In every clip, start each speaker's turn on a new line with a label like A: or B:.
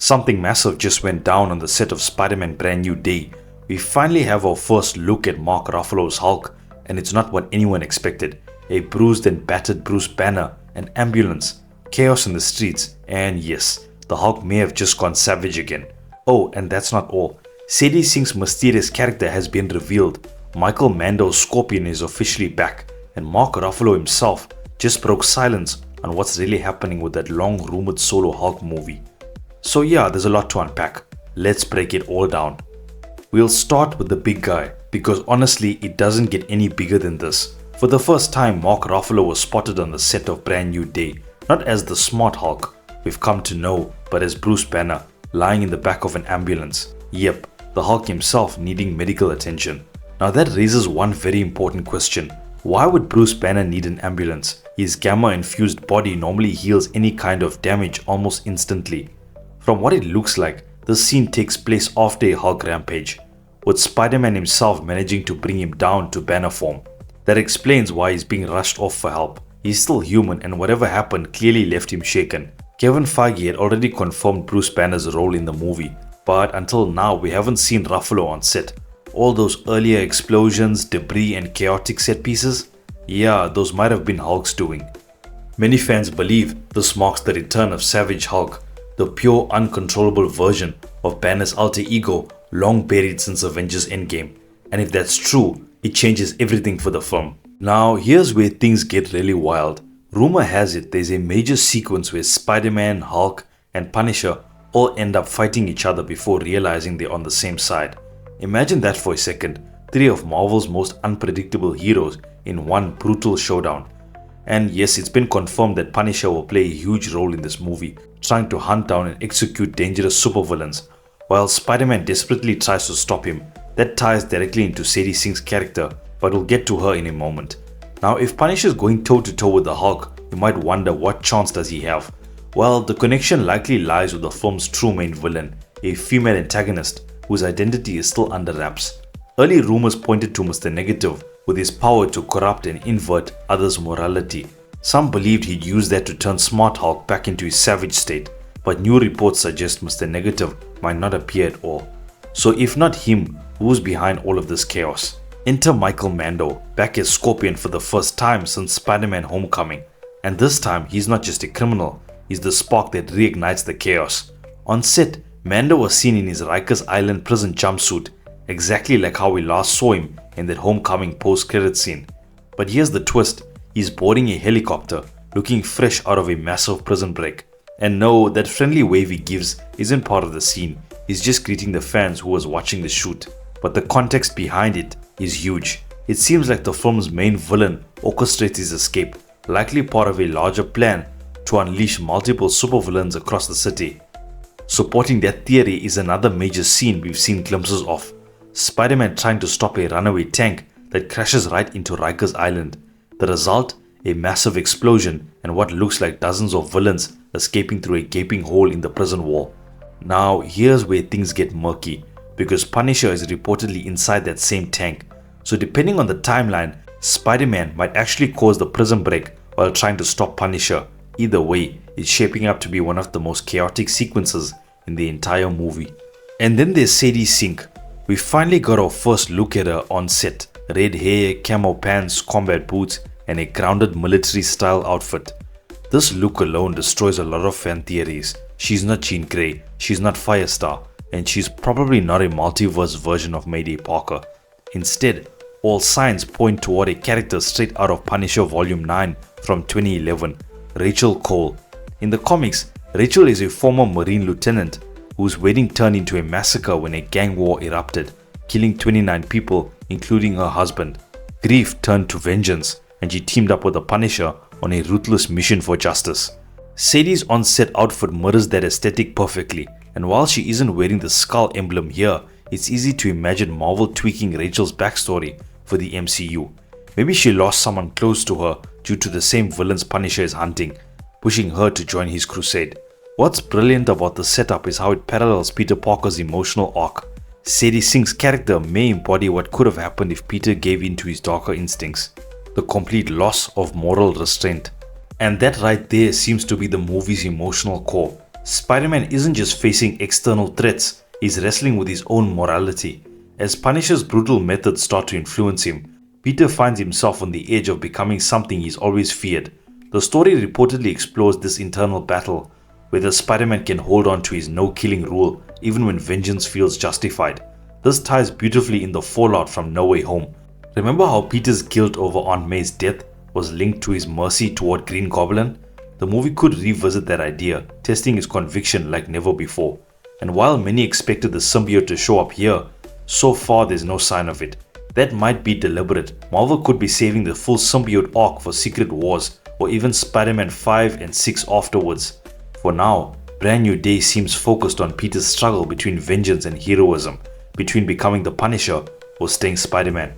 A: Something massive just went down on the set of Spider-Man Brand New Day. We finally have our first look at Mark Ruffalo's Hulk, and it's not what anyone expected. A bruised and battered Bruce Banner, an ambulance, chaos in the streets, and yes, the Hulk may have just gone savage again. Oh, and that's not all. Sadie Sink's mysterious character has been revealed. Michael Mando Scorpion is officially back, and Mark Ruffalo himself just broke silence on what's really happening with that long-rumored solo Hulk movie. So yeah, there's a lot to unpack. Let's break it all down. We'll start with the big guy, because honestly it doesn't get any bigger than this. For the first time, Mark Ruffalo was spotted on the set of Brand New Day, not as the smart Hulk we've come to know, but as Bruce Banner, lying in the back of an ambulance. Yep, the Hulk himself needing medical attention. Now that raises one very important question. Why would Bruce Banner need an ambulance? His gamma-infused body normally heals any kind of damage almost instantly. From what it looks like, this scene takes place after a Hulk rampage, with Spider-Man himself managing to bring him down to Banner form. That explains why he's being rushed off for help. He's still human, and whatever happened clearly left him shaken. Kevin Feige had already confirmed Bruce Banner's role in the movie, but until now we haven't seen Ruffalo on set. All those earlier explosions, debris and chaotic set pieces? Yeah, those might have been Hulk's doing. Many fans believe this marks the return of Savage Hulk, the pure uncontrollable version of Banner's alter ego long buried since Avengers Endgame. And if that's true, it changes everything for the film. Now here's where things get really wild. Rumor has it there's a major sequence where Spider-Man, Hulk and Punisher all end up fighting each other before realizing they're on the same side. Imagine that for a second, three of Marvel's most unpredictable heroes in one brutal showdown. And yes, it's been confirmed that Punisher will play a huge role in this movie, trying to hunt down and execute dangerous supervillains, while Spider-Man desperately tries to stop him. That ties directly into Sadie Sink's character, but we'll get to her in a moment. Now if Punisher is going toe-to-toe with the Hulk, you might wonder what chance does he have? Well, the connection likely lies with the film's true main villain, a female antagonist whose identity is still under wraps. Early rumors pointed to Mr. Negative with his power to corrupt and invert others' morality. Some believed he'd use that to turn Smart Hulk back into his savage state, but new reports suggest Mr. Negative might not appear at all. So if not him, who's behind all of this chaos? Enter Michael Mando, back as Scorpion for the first time since Spider-Man Homecoming. And this time, he's not just a criminal, he's the spark that reignites the chaos. On set, Mando was seen in his Rikers Island prison jumpsuit, exactly like how we last saw him in that Homecoming post-credit scene. But here's the twist, he's boarding a helicopter, looking fresh out of a massive prison break. And no, that friendly wave he gives isn't part of the scene, he's just greeting the fans who was watching the shoot. But the context behind it is huge. It seems like the film's main villain orchestrates his escape, likely part of a larger plan to unleash multiple supervillains across the city. Supporting that theory is another major scene we've seen glimpses of. Spider-Man trying to stop a runaway tank that crashes right into Rikers Island. The result? A massive explosion and what looks like dozens of villains escaping through a gaping hole in the prison wall. Now here's where things get murky, because Punisher is reportedly inside that same tank. So depending on the timeline, Spider-Man might actually cause the prison break while trying to stop Punisher. Either way, it's shaping up to be one of the most chaotic sequences in the entire movie. And then there's Sadie Sink. We finally got our first look at her on set. Red hair, camo pants, combat boots and a grounded military style outfit. This look alone destroys a lot of fan theories. She's not Jean Grey, she's not Firestar, and she's probably not a multiverse version of Mayday Parker. Instead, all signs point toward a character straight out of Punisher Volume 9 from 2011, Rachel Cole. In the comics, Rachel is a former Marine lieutenant whose wedding turned into a massacre when a gang war erupted, killing 29 people including her husband. Grief turned to vengeance and she teamed up with the Punisher on a ruthless mission for justice. Sadie's on-set outfit mirrors that aesthetic perfectly, and while she isn't wearing the skull emblem here, it's easy to imagine Marvel tweaking Rachel's backstory for the MCU. Maybe she lost someone close to her due to the same villains Punisher is hunting, pushing her to join his crusade. What's brilliant about the setup is how it parallels Peter Parker's emotional arc. Sadie Sink's character may embody what could have happened if Peter gave in to his darker instincts, the complete loss of moral restraint. And that right there seems to be the movie's emotional core. Spider-Man isn't just facing external threats, he's wrestling with his own morality. As Punisher's brutal methods start to influence him, Peter finds himself on the edge of becoming something he's always feared. The story reportedly explores this internal battle, whether Spider-Man can hold on to his no-killing rule even when vengeance feels justified. This ties beautifully in the fallout from No Way Home. Remember how Peter's guilt over Aunt May's death was linked to his mercy toward Green Goblin? The movie could revisit that idea, testing his conviction like never before. And while many expected the symbiote to show up here, so far there's no sign of it. That might be deliberate. Marvel could be saving the full symbiote arc for Secret Wars or even Spider-Man 5 and 6 afterwards. For now, Brand New Day seems focused on Peter's struggle between vengeance and heroism, between becoming the Punisher or staying Spider-Man.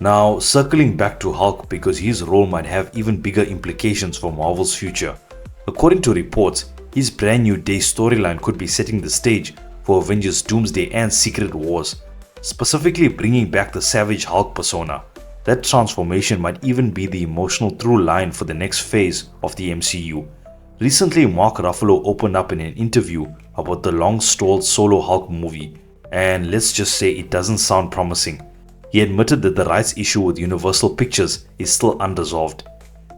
A: Now, circling back to Hulk because his role might have even bigger implications for Marvel's future. According to reports, his Brand New Day storyline could be setting the stage for Avengers Doomsday and Secret Wars, specifically bringing back the Savage Hulk persona. That transformation might even be the emotional through line for the next phase of the MCU. Recently, Mark Ruffalo opened up in an interview about the long-stalled solo Hulk movie, and let's just say it doesn't sound promising. He admitted that the rights issue with Universal Pictures is still unresolved.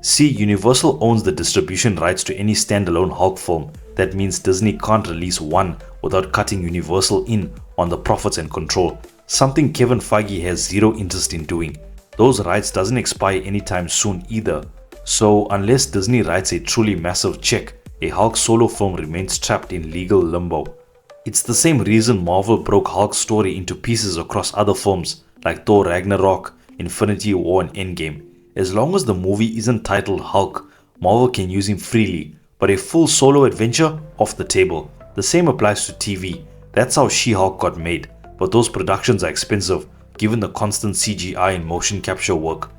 A: See, Universal owns the distribution rights to any standalone Hulk film. That means Disney can't release one without cutting Universal in on the profits and control, something Kevin Feige has zero interest in doing. Those rights doesn't expire anytime soon either. So unless Disney writes a truly massive check, a Hulk solo film remains trapped in legal limbo. It's the same reason Marvel broke Hulk's story into pieces across other films like Thor Ragnarok, Infinity War and Endgame. As long as the movie isn't titled Hulk, Marvel can use him freely, but a full solo adventure? Off the table. The same applies to TV. That's how She-Hulk got made, but those productions are expensive given the constant CGI and motion capture work.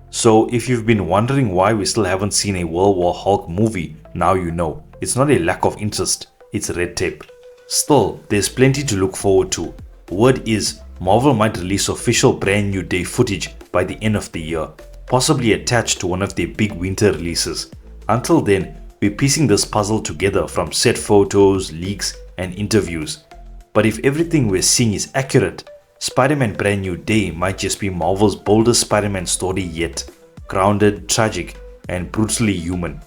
A: So if you've been wondering why we still haven't seen a World War Hulk movie, now you know. It's not a lack of interest, it's red tape. Still, there's plenty to look forward to. Word is, Marvel might release official Brand New Day footage by the end of the year, possibly attached to one of their big winter releases. Until then, we're piecing this puzzle together from set photos, leaks, and interviews. But if everything we're seeing is accurate, Spider-Man Brand New Day might just be Marvel's boldest Spider-Man story yet. Grounded, tragic, and brutally human.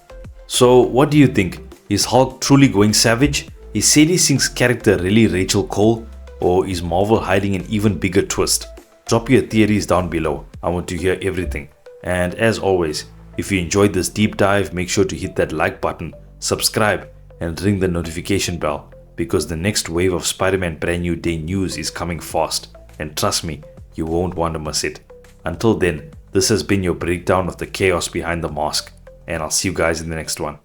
A: So what do you think? Is Hulk truly going savage? Is Sadie Sink's character really Rachel Cole? Or is Marvel hiding an even bigger twist? Drop your theories down below. I want to hear everything. And as always, if you enjoyed this deep dive, make sure to hit that like button, subscribe, and ring the notification bell, because the next wave of Spider-Man Brand New Day news is coming fast. And trust me, you won't want to miss it. Until then, this has been your breakdown of the chaos behind the mask, and I'll see you guys in the next one.